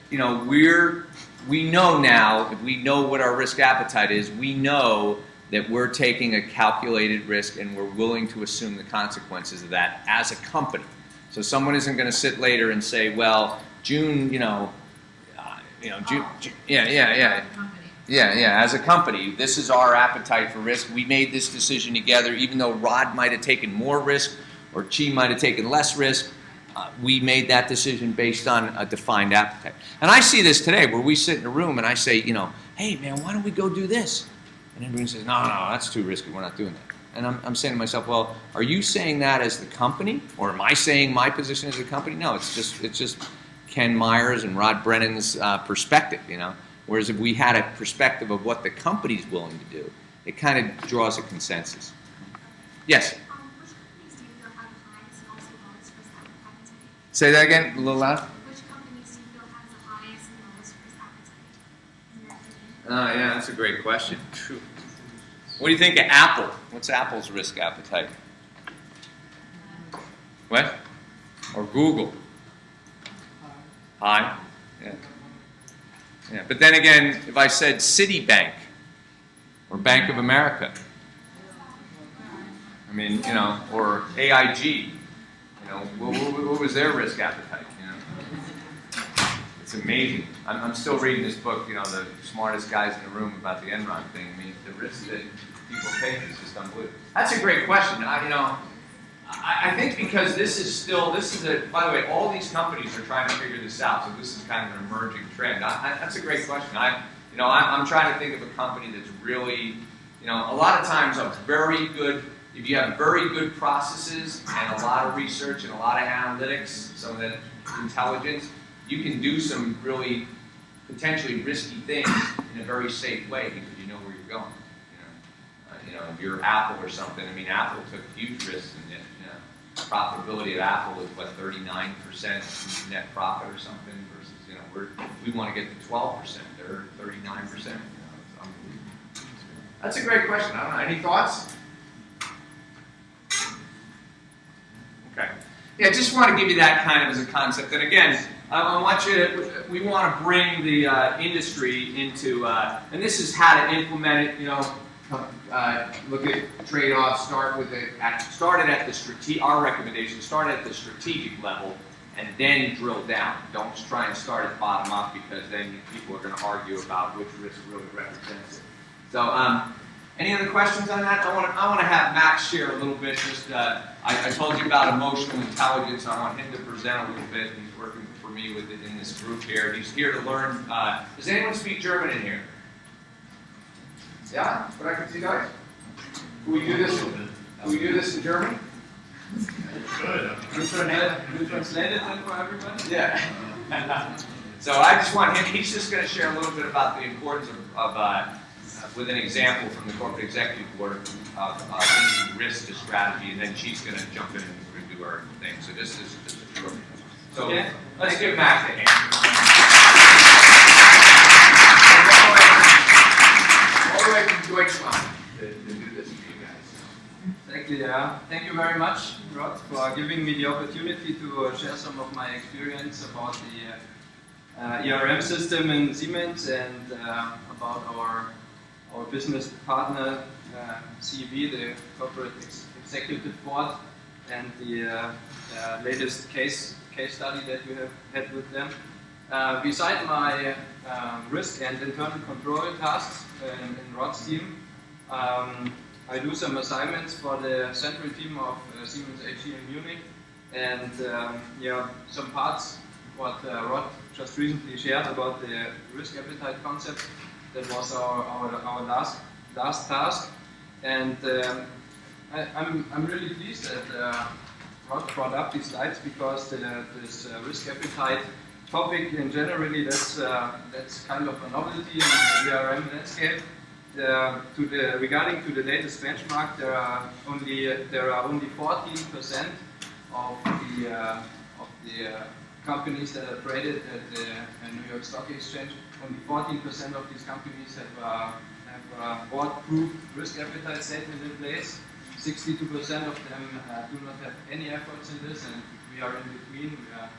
we know now, if we know what our risk appetite is, we know that we're taking a calculated risk and we're willing to assume the consequences of that as a company. So someone isn't going to sit later and say, well, June, June, as a company, this is our appetite for risk. We made this decision together, even though Rod might have taken more risk or Chi might have taken less risk. We made that decision based on a defined appetite. And I see this today where we sit in a room and I say, hey, man, why don't we go do this? And everyone says, no, that's too risky. We're not doing that. And I'm saying to myself, well, are you saying that as the company? Or am I saying my position as a company? No, it's just Ken Myers and Rod Brennan's perspective, Whereas if we had a perspective of what the company's willing to do, it kind of draws a consensus. Yes? Which companies do you feel have the highest and also lowest risk appetite? Say that again, a little loud. Which companies do you feel has the highest and lowest risk appetite, in your opinion? Yeah, that's a great question. What do you think of Apple? What's Apple's risk appetite? What? Or Google? High? Yeah. Yeah. But then again, if I said Citibank or Bank of America, or AIG, what was their risk appetite? It's amazing. I'm still reading this book, the smartest guys in the room about the Enron thing. The risk that people take is just unbelievable. That's a great question. I think because by the way, all these companies are trying to figure this out, so this is kind of an emerging trend. That's a great question. I'm trying to think of a company that's really, a lot of times if you have very good processes and a lot of research and a lot of analytics, some of that intelligence, you can do some really potentially risky things in a very safe way because you know where you're going. If you're Apple or something, Apple took huge risks in it. Profitability of Apple is 39% net profit or something versus we want to get to 12%. They're 39%. It's unbelievable. That's a great question. I don't know. Any thoughts? Okay. Yeah, just want to give you that kind of as a concept. And again, we want to bring the industry into, and this is how to implement it, look at trade-offs, our recommendation started at the strategic level, and then drill down. Don't try and start at bottom up, because then people are going to argue about which risk really represents it. So, any other questions on that? I want to have Max share a little bit. Just I told you about emotional intelligence. I want him to present a little bit. He's working for me with it in this group here. He's here to learn. Does anyone speak German in here? Yeah, but I can see guys. Can we do this? Can we do this in German? Good. You translate it then for everybody? Yeah. So I just want him. He's just going to share a little bit about the importance of with an example from the corporate executive board of linking risk to strategy, and then she's going to jump in and do her thing. So this is just a short. So okay. Let's give Max a hand. All the way from Deutschland to do this for you guys. Exactly, yeah. Thank you very much, Rod, for giving me the opportunity to share some of my experience about the ERM system in Siemens and about our business partner, CEB, the Corporate Executive Board, and the latest case study that we have had with them. Beside my risk and internal control tasks in Rod's team, I do some assignments for the central team of Siemens AG in Munich, and some parts what Rod just recently shared about the risk appetite concept. That was our last task, and I'm really pleased that Rod brought up these slides, because this risk appetite topic in generally that's kind of a novelty in the ERM landscape. Regarding to the latest benchmark, there are only 14% of the companies that are traded at the New York Stock Exchange. Only 14% of these companies have board-approved risk appetite statement in place. 62% of them do not have any efforts in this, and we are in between. We are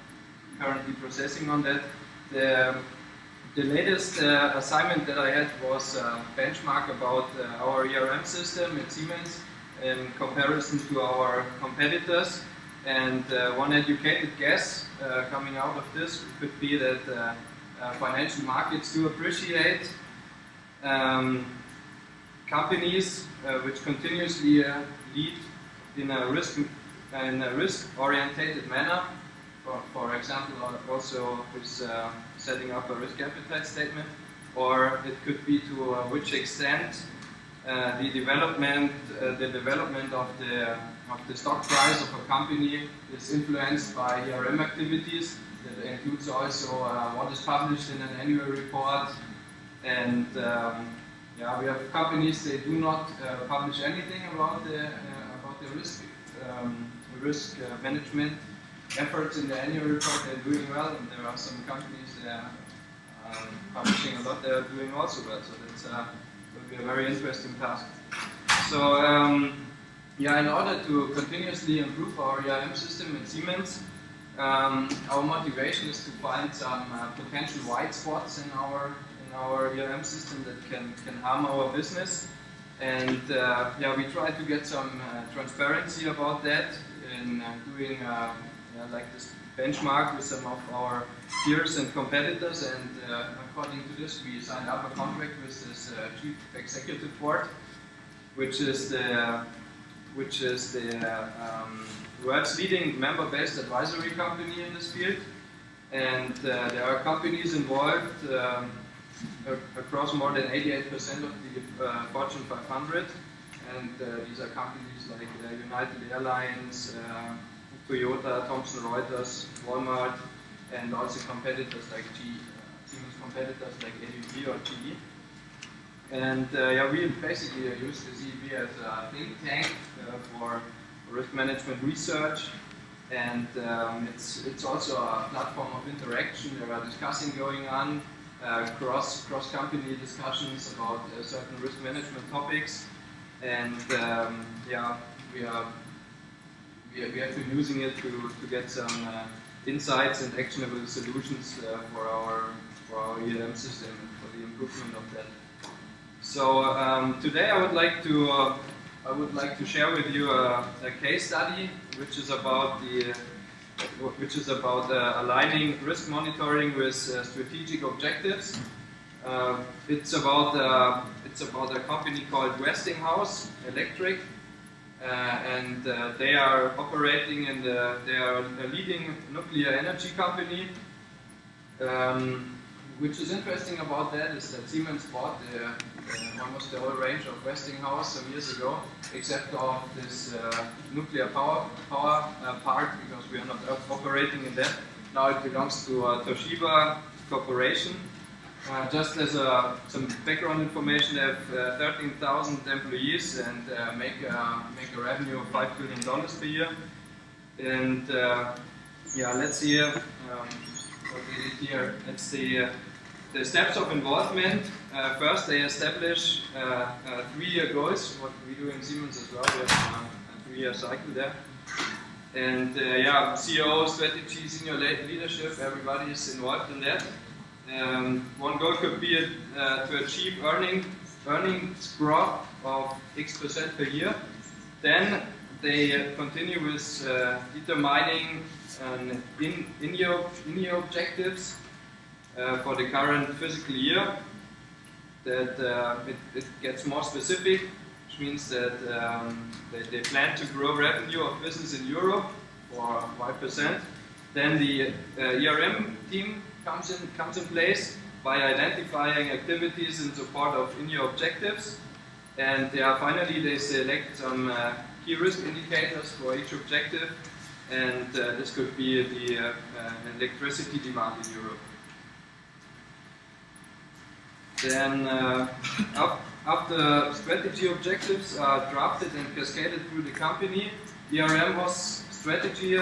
currently processing on that. The latest assignment that I had was a benchmark about our ERM system at Siemens in comparison to our competitors. And one educated guess coming out of this could be that financial markets do appreciate companies which continuously lead in a risk-orientated manner. For example, also with setting up a risk appetite statement, or it could be to which extent the development of the stock price of a company is influenced by ERM activities. That includes also what is published in an annual report, and we have companies that do not publish anything about the risk management efforts in the annual report. They're doing well, and there are some companies that are publishing a lot. They're doing also well. So that's will be a very interesting task. So in order to continuously improve our ERM system at Siemens, our motivation is to find some potential white spots in our ERM system that can harm our business, and we try to get some transparency about that in doing like this benchmark with some of our peers and competitors, and according to this we signed up a contract with this Chief Executive Board, which is the world's leading member-based advisory company in this field, and there are companies involved across more than 88% of the Fortune 500, and these are companies like United Airlines, Toyota, Thomson Reuters, Walmart, and also competitors like Siemens competitors like ABB or GE. And we basically use the CEB as a think tank for risk management research, and it's also a platform of interaction. There are discussing going on, cross-company discussions about certain risk management topics, and we have been using it to get some insights and actionable solutions for our ERM system and for the improvement of that. So today I would like to share with you a case study which is about which is about aligning risk monitoring with strategic objectives. It's about a company called Westinghouse Electric, and they are operating in they are a leading nuclear energy company. Which is interesting about that is that Siemens bought almost the whole range of Westinghouse some years ago, except of this nuclear power part, because we are not operating in that. Now it belongs to Toshiba Corporation. Just as some background information, they have 13,000 employees and make a revenue of $5 billion per year. And yeah, let's see what they did here. Let's see the steps of involvement. First, they establish 3-year goals, what we do in Siemens as well. We have a 3-year cycle there. And yeah, CEO, strategy, senior leadership, everybody is involved in that. One goal could be to achieve earnings growth of X% per year. Then they continue with determining in-year objectives for the current fiscal year. That it gets more specific, which means that they plan to grow revenue of business in Europe for 5%. Then the ERM team comes in place by identifying activities in support of in-year objectives, and finally they select some key risk indicators for each objective, and this could be the electricity demand in Europe. Then after strategy objectives are drafted and cascaded through the company, ERM hosts strategy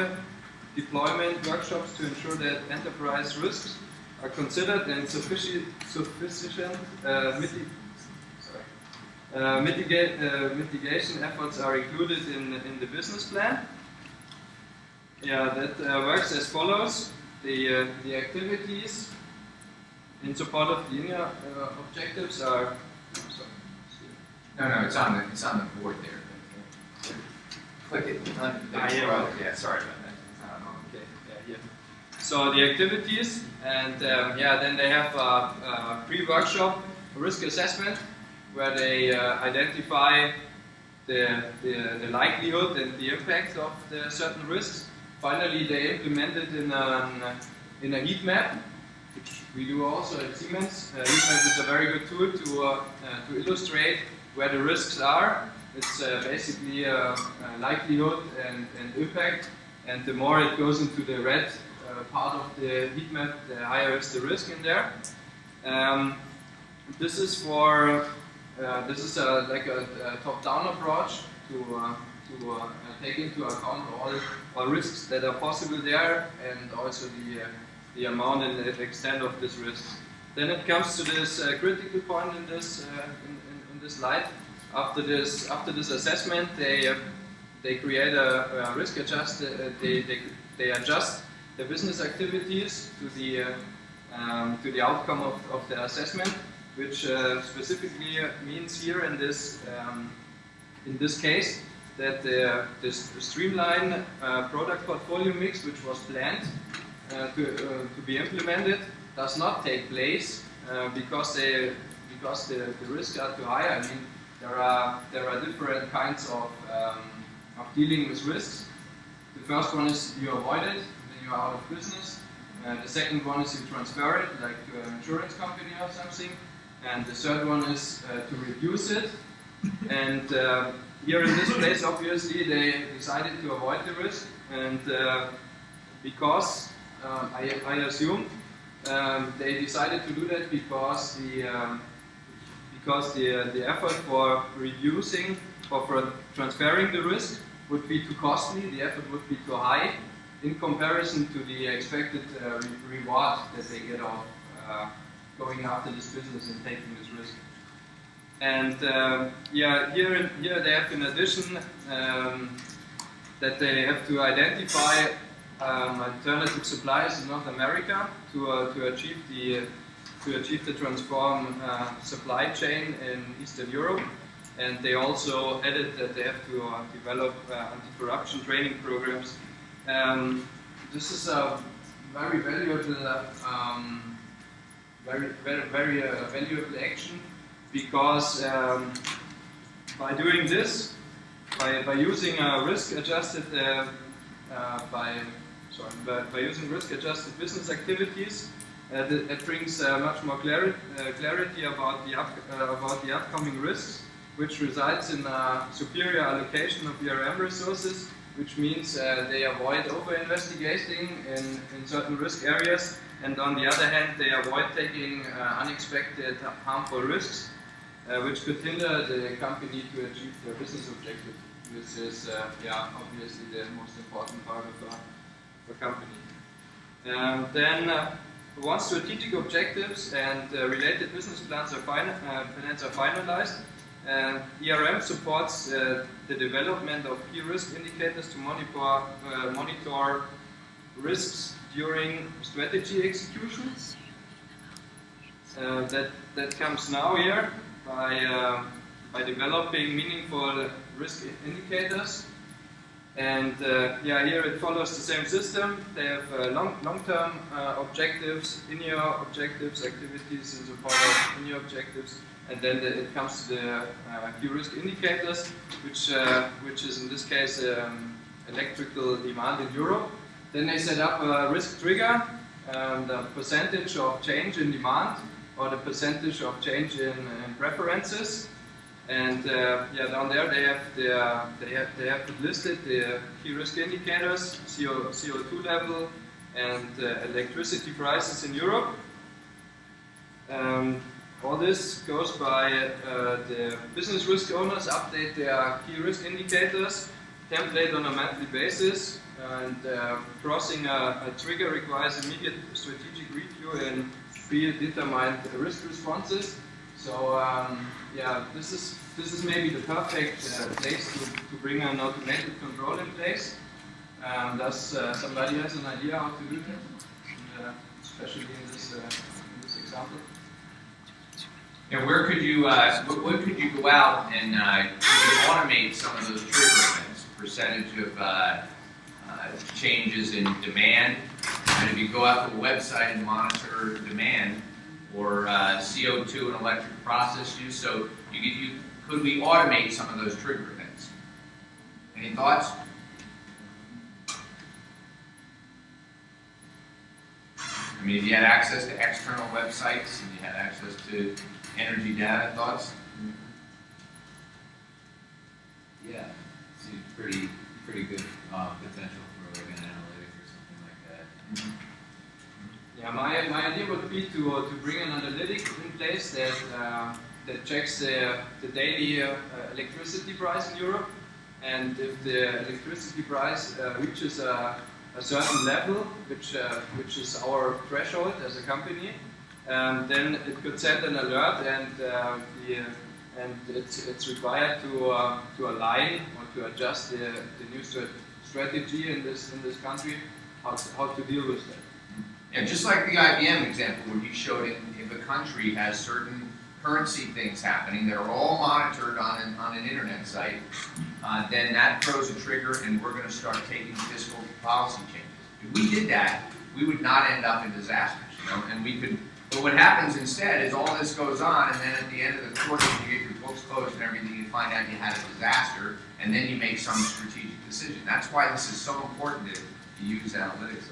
deployment workshops to ensure that enterprise risks are considered and sufficient mitigation efforts are included in the business plan. Yeah, that works as follows. The activities in support of the in-year objectives are. No, it's on the board there. Click it. Yeah, sorry about that. Okay, yeah, here. So the activities, and yeah, then they have a pre-workshop risk assessment where they identify the likelihood and the impact of the certain risks. Finally, they implement it in a heat map, which we do also at Siemens. Heat map is a very good tool to illustrate where the risks are. It's basically likelihood and impact, and the more it goes into the red part of the heat map, the higher is the risk in there. This is like a top-down approach to take into account all risks that are possible there, and also the amount and the extent of this risk. Then it comes to this critical point in this slide. After this assessment, they create a risk adjust. They adjust the business activities to the outcome of the assessment, which specifically means here in this case that this streamline product portfolio mix, which was planned to be implemented, does not take place because the risks are too high. I mean, there are different kinds of dealing with risks. The first one is you avoid it, then you are out of business. The second one is you transfer it, like to an insurance company or something. And the third one is to reduce it. And here in this place, obviously, they decided to avoid the risk. And because, I assume, they decided to do that because the effort for reducing or for transferring the risk would be too costly, the effort would be too high in comparison to the expected reward that they get off going after this business and taking this risk. And yeah, here they have in addition that they have to identify alternative suppliers in North America to achieve the transform supply chain in Eastern Europe. And they also added that they have to develop anti-corruption training programs. this is a very valuable, very valuable action, because by doing this, by using risk-adjusted by using risk-adjusted business activities, it brings much more clarity about the upcoming risks, which results in a superior allocation of ERM resources, which means they avoid over-investigating in certain risk areas, and on the other hand, they avoid taking unexpected harmful risks, which could hinder the company to achieve their business objective. This is obviously the most important part of a company. Once strategic objectives and related business plans are finalized, ERM supports the development of key risk indicators to monitor risks during strategy execution. That comes now here by developing meaningful risk indicators. And here it follows the same system. They have long-term objectives, in-year objectives, activities in support of in-year objectives, and then it comes to the key risk indicators, which is in this case electrical demand in Europe. Then they set up a risk trigger, the percentage of change in demand or the percentage of change in preferences. And down there they have listed the key risk indicators, CO2 level, and electricity prices in Europe. All this goes by the business risk owners update their key risk indicators, template on a monthly basis, and crossing a trigger requires immediate strategic review and predetermined risk responses. So this is maybe the perfect place to bring an automated control in place. Does somebody has an idea how to do that, especially in this example? Now, where could you, what could you go out and automate some of those trigger events, percentage of changes in demand, and if you go out to a website and monitor demand, or CO2 and electric process use, so could we automate some of those trigger events? Any thoughts? I mean, if you had access to external websites and you had access to energy data, thoughts? Yeah, seems pretty good potential for like an analytic or something like that. Mm-hmm. Yeah, my idea would be to bring an analytic in place that checks the daily electricity price in Europe, and if the electricity price reaches a certain level, which is our threshold as a company, then it could send an alert, and it's required to align or to adjust the new strategy in this country, how to deal with that. And just like the IBM example where you showed it, if a country has certain currency things happening that are all monitored on an internet site, then that throws a trigger and we're going to start taking fiscal policy changes. If we did that, we would not end up in disasters, and we could. But what happens instead is all this goes on, and then at the end of the quarter, you get your books closed and everything, you find out you had a disaster, and then you make some strategic decision. That's why this is so important to use analytics.